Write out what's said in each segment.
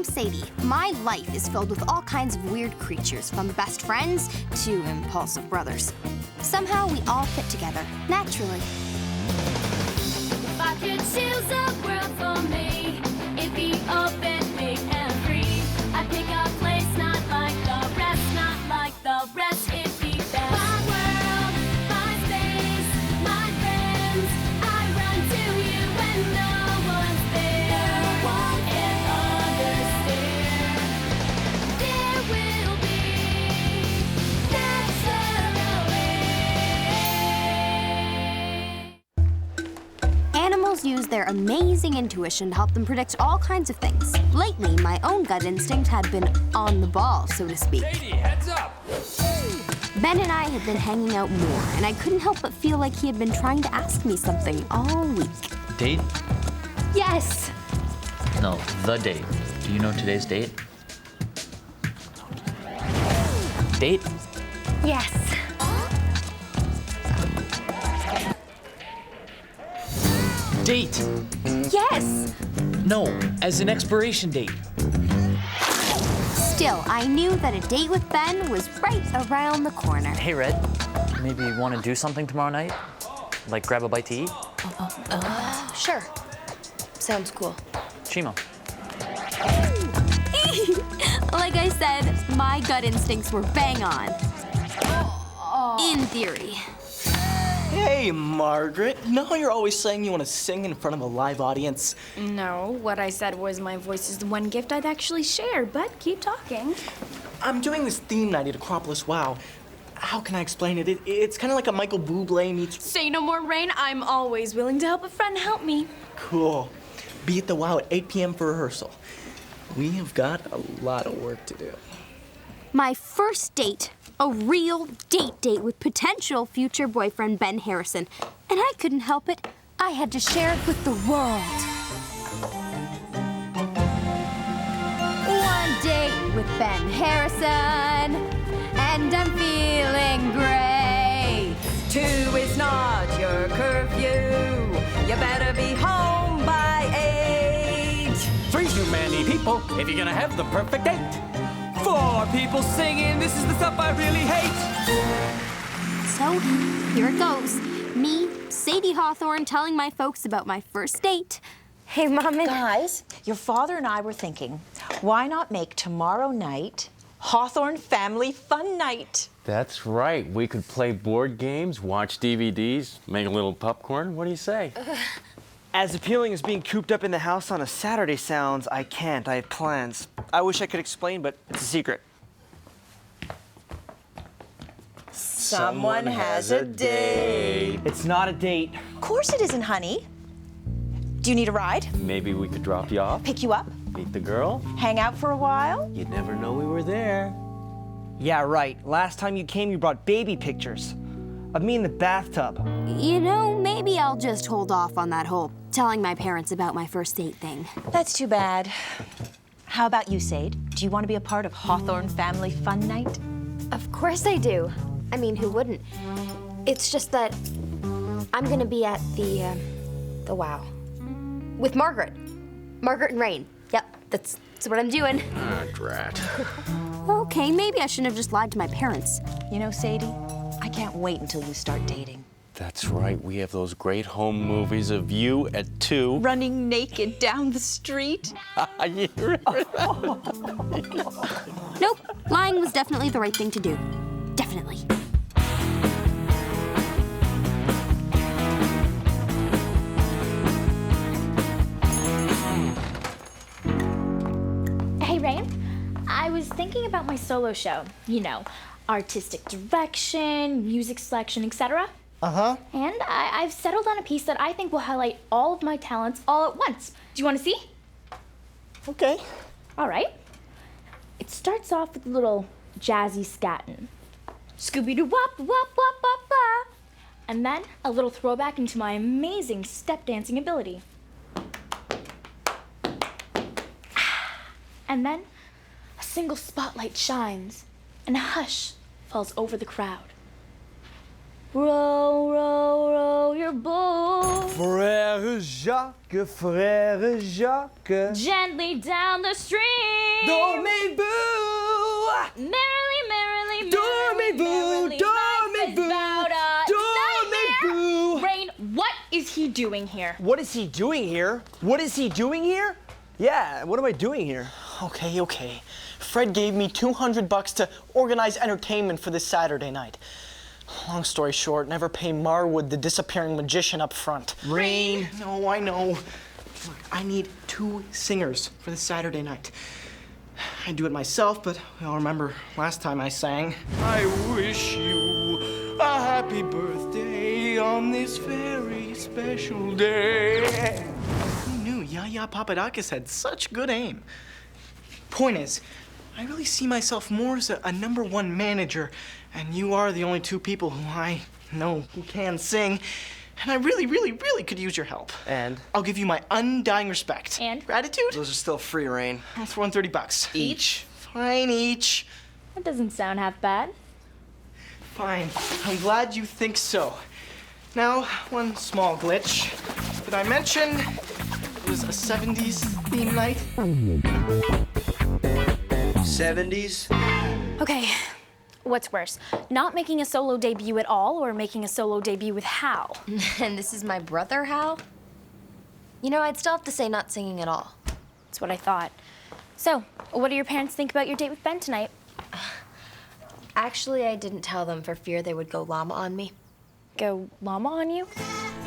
I'm Sadie. My life is filled with all kinds of weird creatures, from best friends to impulsive brothers. Somehow we all fit together, naturally. If I could choose a world for me, it'd be open, big and free. I'd pick a place not like the rest, not like the rest, it'd be best. My world, my space, my friends, I run to you when no one's there. No one can understand. There will be naturally. Animals use their amazing intuition to help them predict all kinds of things. Lately, my own gut instinct had been on the ball, so to speak. Sadie, heads up! Ben and I had been hanging out more, and I couldn't help but feel like he had been trying to ask me something all week. Date? Yes! No, the date. Do you know today's date? Date? Yes. Date! Yes! No, as an expiration date. Still, I knew that a date with Ben was right around the corner. Hey, Red, maybe you want to do something tomorrow night? Like grab a bite to eat? Sure. Sounds cool. Chimo. Like I said, my gut instincts were bang on. In theory. Hey, Margaret. You know how you're always saying you want to sing in front of a live audience? No, what I said was my voice is the one gift I'd actually share, but keep talking. I'm doing this theme night at Acropolis. Wow. How can I explain it? It's kind of like a Michael Bublé meets... Say no more, Rain. I'm always willing to help a friend help me. Cool. Be at the WOW at 8 p.m. for rehearsal. We have got a lot of work to do. My first date. A real date with potential future boyfriend Ben Harrison. And I couldn't help it. I had to share it with the world. One date with Ben Harrison, and I'm feeling great. 2 is not your curfew. You better be home by 8. 3's too many people if you're gonna have the perfect date. 4 people singing, this is the stuff I really hate. So, here it goes. Me, Sadie Hawthorne, telling my folks about my first date. Hey, Mom and... Guys, your father and I were thinking, why not make tomorrow night Hawthorne Family Fun Night? That's right. We could play board games, watch DVDs, make a little popcorn. What do you say? As appealing as being cooped up in the house on a Saturday sounds, I can't. I have plans. I wish I could explain, but it's a secret. Someone has a date. It's not a date. Of course it isn't, honey. Do you need a ride? Maybe we could drop you off, Pick you up? meet the girl. Hang out for a while? You'd never know we were there. Yeah, right. Last time you came, you brought baby pictures of me in the bathtub. You know, maybe I'll just hold off on that whole telling my parents about my first date thing. That's too bad. How about you, Sade? Do you want to be a part of Hawthorne Family Fun Night? Of course I do. I mean, who wouldn't? It's just that I'm gonna be at the WOW. With Margaret. Margaret and Rain. Yep, that's what I'm doing. Ah, drat. Okay, maybe I shouldn't have just lied to my parents. You know, Sadie, I can't wait until you start dating. That's right. We have those great home movies of you at 2. Running naked down the street. You remember that? Nope, lying was definitely the right thing to do. Definitely. Hey, Rain. I was thinking about my solo show. You know, artistic direction, music selection, etc. Uh-huh. And I've settled on a piece that I think will highlight all of my talents all at once. Do you want to see? Okay. All right. It starts off with a little jazzy scatting. Scooby-Doo-wop, wop, wop, wop, wop. And then a little throwback into my amazing step dancing ability. And then a single spotlight shines and a hush falls over the crowd. Row, row, row your boat Frère Jacques. gently down the stream. Dormez-vous. Merrily, merrily, Dormez-vous, merrily, dormez-vous, dormez-vous. Rain, what is he doing here? What is he doing here? What is he doing here? Yeah, what am I doing here? Okay. Fred gave me $200 to organize entertainment for this Saturday night. Long story short, never pay Marwood, the disappearing magician, up front. Rain. No, I know. Look, I need 2 singers for this Saturday night. I do it myself, but I'll remember last time I sang. I wish you a happy birthday on this very special day. Who knew Yaya Papadakis had such good aim? Point is, I really see myself more as a #1 manager, and you are the only 2 people who I know who can sing, and I really, really, really could use your help. And? I'll give you my undying respect. And? Gratitude? Those are still free, Rain. I'll throw in $30. Each? Fine, each. That doesn't sound half bad. Fine. I'm glad you think so. Now, one small glitch. Did I mention it was a 70s theme night? 70s? Okay, what's worse? Not making a solo debut at all or making a solo debut with Hal? And this is my brother, Hal? You know, I'd still have to say not singing at all. That's what I thought. So, what do your parents think about your date with Ben tonight? Actually, I didn't tell them for fear they would go llama on me. Go llama on you?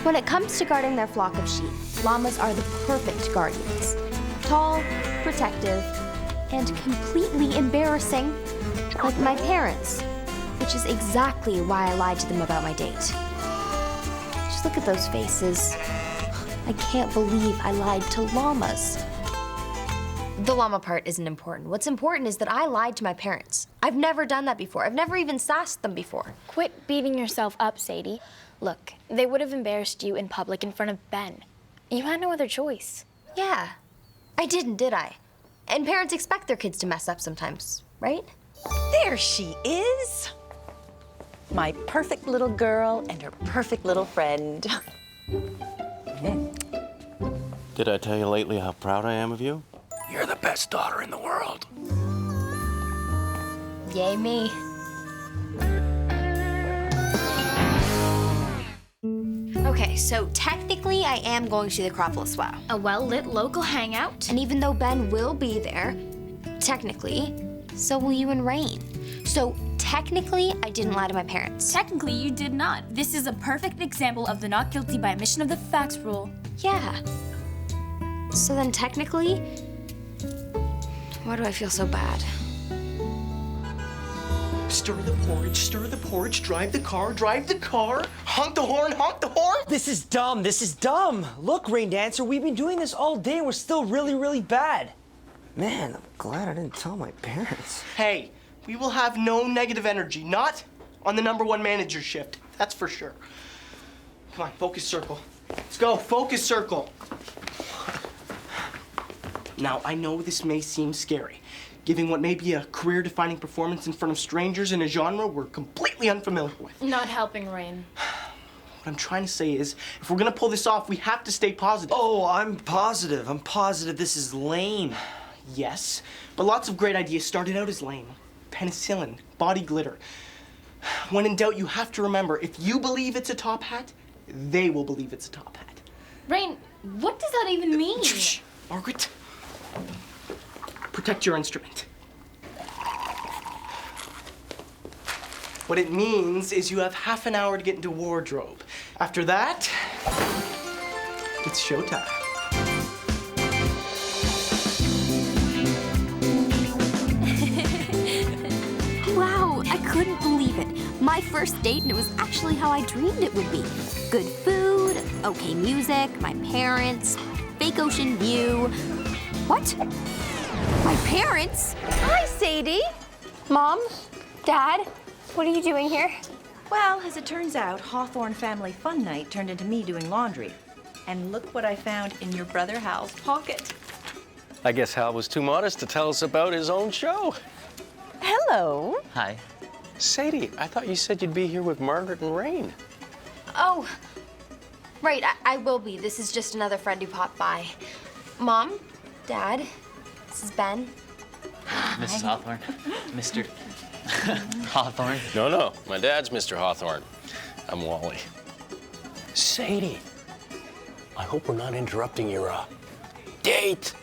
When it comes to guarding their flock of sheep, llamas are the perfect guardians. Tall, protective, and completely embarrassing, like my parents, which is exactly why I lied to them about my date. Just look at those faces. I can't believe I lied to llamas. The llama part isn't important. What's important is that I lied to my parents. I've never done that before. I've never even sassed them before. Quit beating yourself up, Sadie. Look, they would have embarrassed you in public in front of Ben. You had no other choice. Yeah, I didn't, did I? And parents expect their kids to mess up sometimes, right? There she is. My perfect little girl and her perfect little friend. Did I tell you lately how proud I am of you? You're the best daughter in the world. Yay me. Okay, so technically I am going to the Acropolis WOW. A well-lit local hangout? And even though Ben will be there, technically, so will you and Rain. So technically, I didn't lie to my parents. Technically, you did not. This is a perfect example of the not guilty by omission of the facts rule. Yeah. So then technically, why do I feel so bad? Stir the porridge, drive the car, honk the horn, honk the horn. This is dumb. Look, Rain Dancer, we've been doing this all day and we're still really, really bad. Man, I'm glad I didn't tell my parents. Hey, we will have no negative energy, not on the #1 manager shift, that's for sure. Come on, focus circle. Let's go, focus circle. Now, I know this may seem scary, giving what may be a career-defining performance in front of strangers in a genre we're completely unfamiliar with. Not helping, Rain. What I'm trying to say is, if we're gonna pull this off, we have to stay positive. Oh, I'm positive this is lame. Yes, but lots of great ideas started out as lame. Penicillin, body glitter. When in doubt, you have to remember, if you believe it's a top hat, they will believe it's a top hat. Rain, what does that even mean? Shh, Margaret. Protect your instrument. What it means is you have half an hour to get into wardrobe. After that, it's showtime. Wow, I couldn't believe it. My first date, and it was actually how I dreamed it would be. Good food, okay music, my parents, fake ocean view. What? My parents? Hi, Sadie. Mom, Dad, what are you doing here? Well, as it turns out, Hawthorne Family Fun Night turned into me doing laundry. And look what I found in your brother Hal's pocket. I guess Hal was too modest to tell us about his own show. Hello. Hi. Sadie, I thought you said you'd be here with Margaret and Rain. Oh, right, I will be. This is just another friend who popped by. Mom, Dad, this is Ben. Mrs. Hawthorne, Mr. Hawthorne. No, my dad's Mr. Hawthorne. I'm Wally. Sadie, I hope we're not interrupting your date.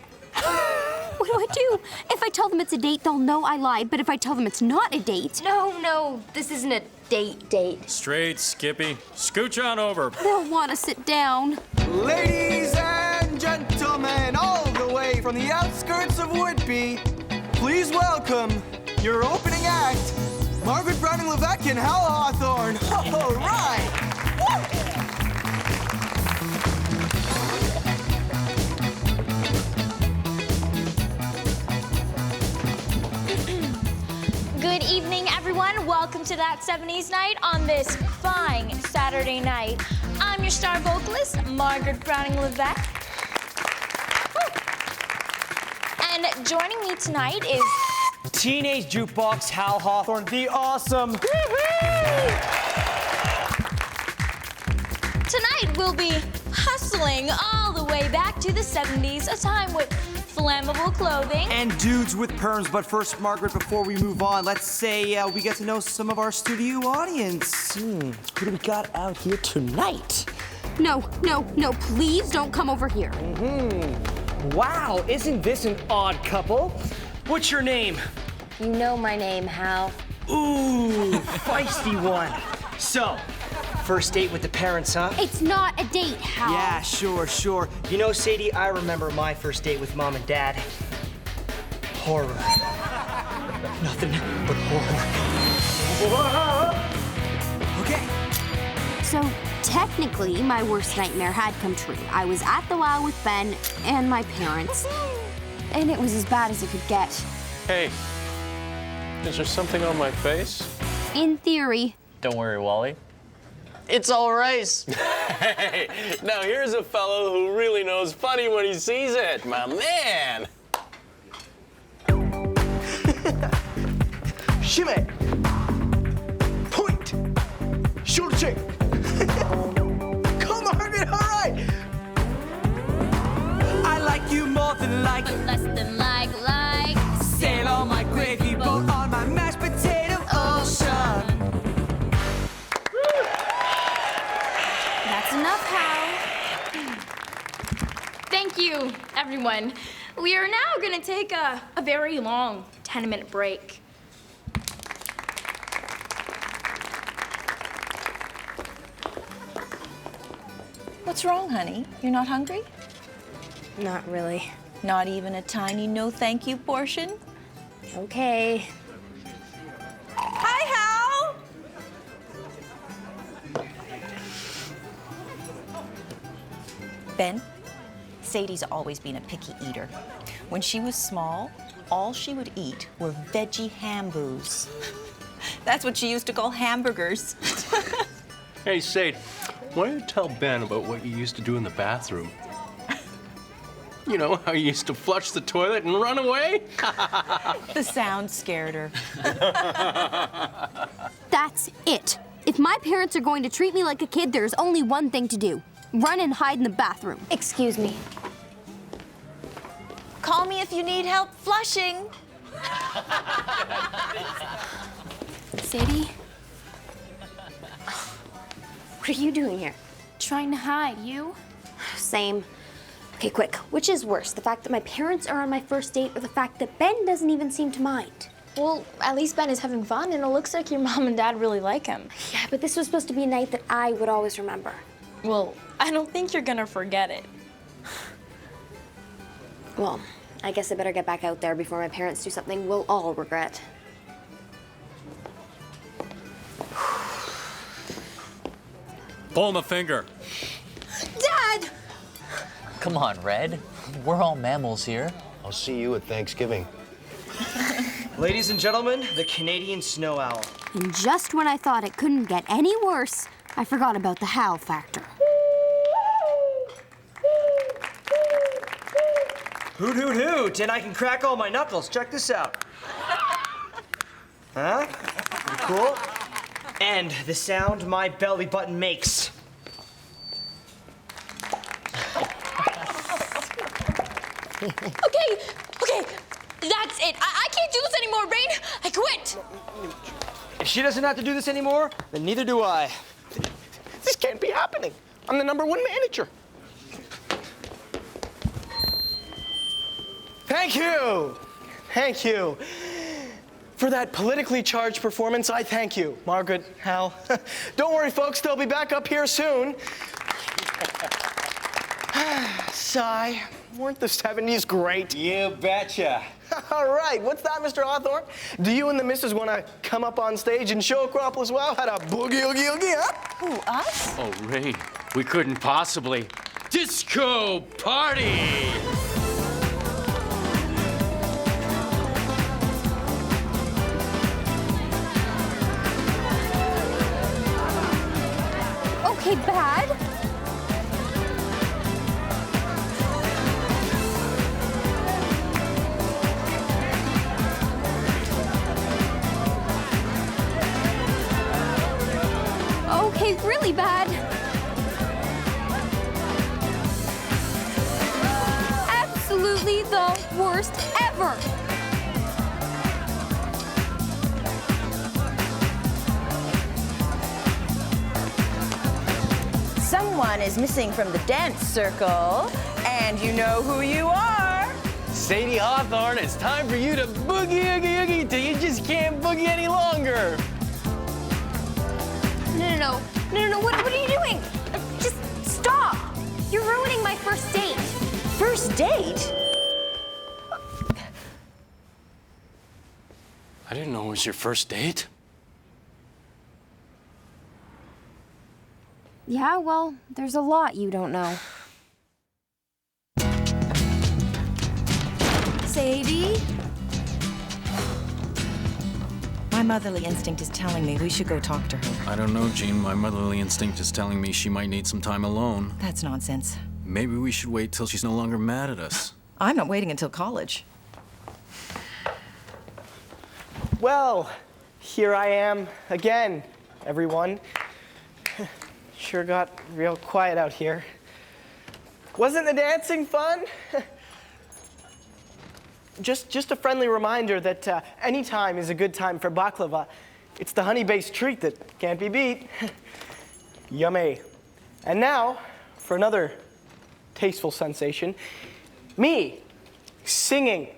What do I do? If I tell them it's a date, they'll know I lied. But if I tell them it's not a date... No, this isn't a date. Straight, Skippy. Scooch on over. They'll want to sit down. Ladies and gentlemen, all the way from the outskirts of Whitby, please welcome your opening act, Margaret Browning-Levesque and Hal Hawthorne. All right. Good evening, everyone. Welcome to That 70s Night on this fine Saturday night. I'm your star vocalist, Margaret Browning-Levesque. And joining me tonight is... Teenage Jukebox Hal Hawthorne, the awesome. Tonight we'll be hustling all the way back to the 70s, a time with flammable clothing. And dudes with perms. But first, Margaret, before we move on, let's say we get to know some of our studio audience. Who do we got out here tonight? No, please don't come over here. Wow, isn't this an odd couple? What's your name? You know my name, Hal. Ooh, feisty one. So, first date with the parents, huh? It's not a date, Hal. Yeah, sure. You know, Sadie, I remember my first date with Mom and Dad. Horror. Nothing but horror. Okay. So, technically, my worst nightmare had come true. I was at the WOW with Ben and my parents, and it was as bad as it could get. Hey, is there something on my face? In theory. Don't worry, Wally. It's all rice. Hey, now here's a fellow who really knows funny when he sees it. My man. Shimmy. Point. Shoulder check. Come, Margaret, all right. I like you more than like. But less than like. Sail on my gravy boat on my mashed potato ocean. That's enough, Hal. Thank you, everyone. We are now going to take a very long 10-minute break. What's wrong, honey? You're not hungry? Not really. Not even a tiny no thank you portion? Okay. Hi, Hal! Ben, Sadie's always been a picky eater. When she was small, all she would eat were veggie hambos. That's what she used to call hamburgers. Hey, Sadie, why don't you tell Ben about what you used to do in the bathroom? You know, how you used to flush the toilet and run away? The sound scared her. That's it. If my parents are going to treat me like a kid, there's only one thing to do. Run and hide in the bathroom. Excuse me. Call me if you need help flushing. Sadie, What are you doing here? trying to hide. You? Same. Okay, quick. Which is worse, the fact that my parents are on my first date or the fact that Ben doesn't even seem to mind? Well, at least Ben is having fun, and it looks like your mom and dad really like him. Yeah, but this was supposed to be a night that I would always remember. Well, I don't think you're gonna forget it. Well, I guess I better get back out there before my parents do something we'll all regret. Pull him a finger. Dad! Come on, Red. We're all mammals here. I'll see you at Thanksgiving. Ladies and gentlemen, the Canadian snow owl. And just when I thought it couldn't get any worse, I forgot about the Hal factor. Hoot, hoot, hoot, and I can crack all my knuckles. Check this out. Huh? Cool? And the sound my belly button makes. Okay, that's it. I can't do this anymore, Rain. I quit. If she doesn't have to do this anymore, then neither do I. This can't be happening. I'm the #1 manager. Thank you. Thank you. For that politically charged performance, I thank you, Margaret, Hal. Don't worry, folks, they'll be back up here soon. Sigh. Weren't the 70s great? You betcha. All right, what's that, Mr. Hawthorne? Do you and the missus want to come up on stage and show Acropolis wow how to boogie, oogie, oogie, huh? Who, us? Oh, Ray, we couldn't possibly. Disco party! Okay, bad. Okay, really bad. Absolutely the worst ever. Someone is missing from the dance circle, and you know who you are. Sadie Hawthorne, it's time for you to boogie, oogie, oogie till you just can't boogie any longer. No, what are you doing? Just stop. You're ruining my first date. First date? I didn't know it was your first date. Yeah, well, there's a lot you don't know. Sadie? My motherly instinct is telling me we should go talk to her. I don't know, Jean. My motherly instinct is telling me she might need some time alone. That's nonsense. Maybe we should wait till she's no longer mad at us. I'm not waiting until college. Well, here I am again, everyone. Sure got real quiet out here. Wasn't the dancing fun? Just a friendly reminder that any time is a good time for baklava. It's the honey-based treat that can't be beat. Yummy. And now, for another tasteful sensation, me singing.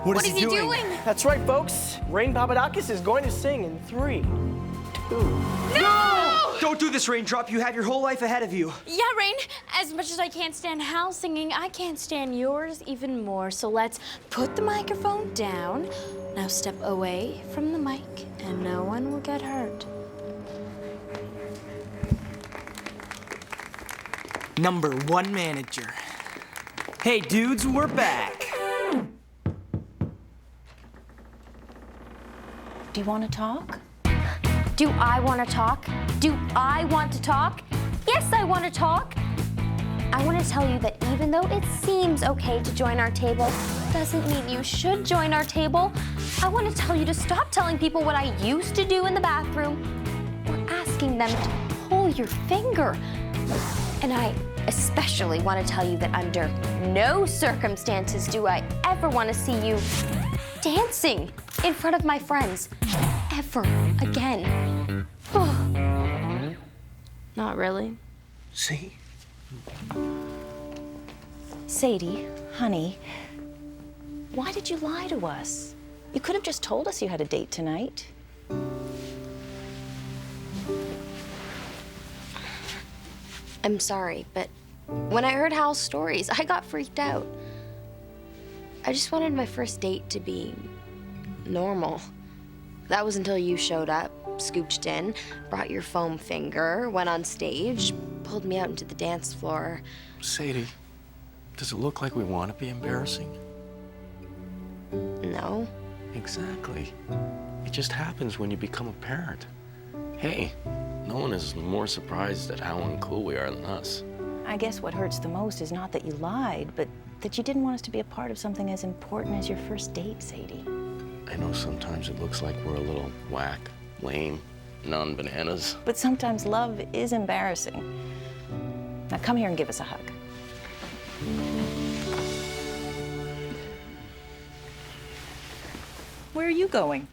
What is he doing? That's right, folks. Rain Papadakis is going to sing in 3, 2. No! Don't do this, Raindrop. You have your whole life ahead of you. Yeah, Rain, as much as I can't stand Hal singing, I can't stand yours even more. So let's put the microphone down. Now step away from the mic, and no one will get hurt. #1 manager. Hey, dudes, we're back. Do you want to talk? Do I want to talk? Do I want to talk? Yes, I want to talk. I want to tell you that even though it seems okay to join our table, doesn't mean you should join our table. I want to tell you to stop telling people what I used to do in the bathroom or asking them to pull your finger. And I especially want to tell you that under no circumstances do I ever want to see you dancing in front of my friends ever again. Not really. See? Sadie, honey, why did you lie to us? You could have just told us you had a date tonight. I'm sorry, but when I heard Hal's stories, I got freaked out. I just wanted my first date to be normal. That was until you showed up, scooched in, brought your foam finger, went on stage, pulled me out into the dance floor. Sadie, does it look like we want to be embarrassing? No. Exactly. It just happens when you become a parent. Hey, no one is more surprised at how uncool we are than us. I guess what hurts the most is not that you lied, but that you didn't want us to be a part of something as important as your first date, Sadie. I know sometimes it looks like we're a little whack, lame, non-bananas. But sometimes love is embarrassing. Now come here and give us a hug. Where are you going? I'm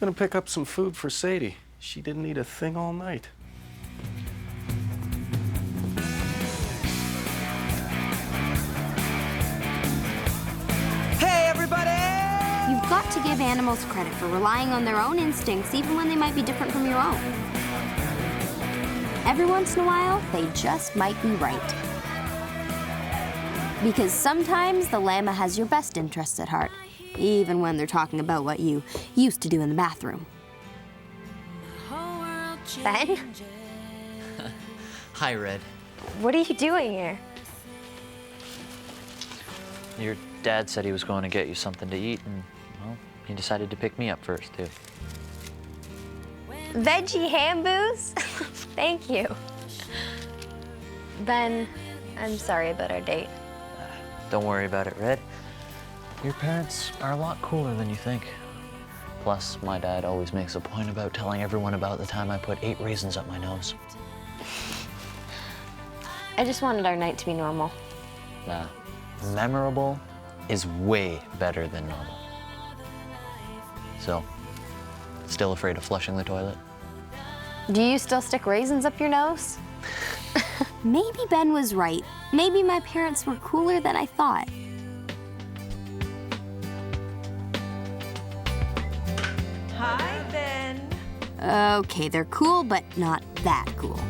gonna pick up some food for Sadie. She didn't eat a thing all night. Hey, everybody! You've got to give animals credit for relying on their own instincts, even when they might be different from your own. Every once in a while, they just might be right. Because sometimes the llama has your best interests at heart, even when they're talking about what you used to do in the bathroom. Ben? Hi, Red. What are you doing here? Your dad said he was going to get you something to eat, and, well, he decided to pick me up first, too. Veggie hamboos? Thank you. Ben, I'm sorry about our date. Don't worry about it, Red. Your parents are a lot cooler than you think. Plus, my dad always makes a point about telling everyone about the time I put 8 raisins up my nose. I just wanted our night to be normal. Nah, memorable is way better than normal. So, still afraid of flushing the toilet? Do you still stick raisins up your nose? Maybe Ben was right. Maybe my parents were cooler than I thought. Hi, Ben. Okay, they're cool, but not that cool.